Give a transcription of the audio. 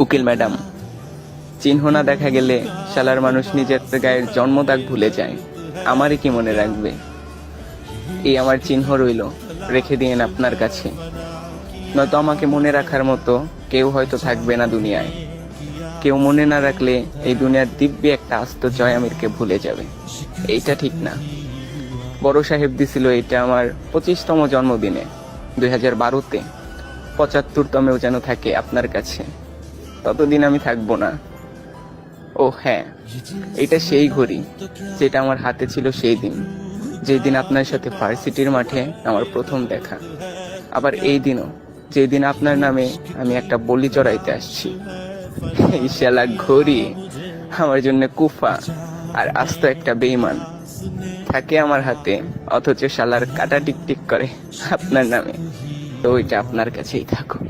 উকিল ম্যাডাম, চিহ্ন না দেখা গেলে শালার মানুষ নিজের গায়ের জন্মদাগ ভুলে যায়, আমারই কি মনে রাখবে? এই আমার চিহ্ন রইল, রেখে দিয়েন আপনার কাছে। নয়তো আমাকে মনে রাখার মতো কেউ হয়তো থাকবে না দুনিয়ায়। কেউ মনে না রাখলে এই দুনিয়ার দিব্যি একটা আস্ত জয় আমিরকে ভুলে যাবে। এইটা ঠিক না। বড় সাহেব দিছিল এটা আমার 25তম জন্মদিনে 2012-তে। 75তমেও যেন থাকে আপনার কাছে, ততদিন আমি থাকবো না। ও হ্যাঁ, এটা সেই ঘড়ি যেটা আমার হাতে ছিল সেই দিন, যেই দিন আপনার সাথে ভার্সিটির মাঠে আমার প্রথম দেখা। আবার এই দিনও, যেই দিন আপনার নামে আমি একটা বলি চড়াইতে আসছি। এই শালা ঘড়ি আমার জন্য কুফা আর আস্ত একটা বেঈমান। থাকে আমার হাতে, অথচ শালার কাটা টিকটিক করে আপনার নামে। তো ওইটা আপনার কাছেই থাকুক।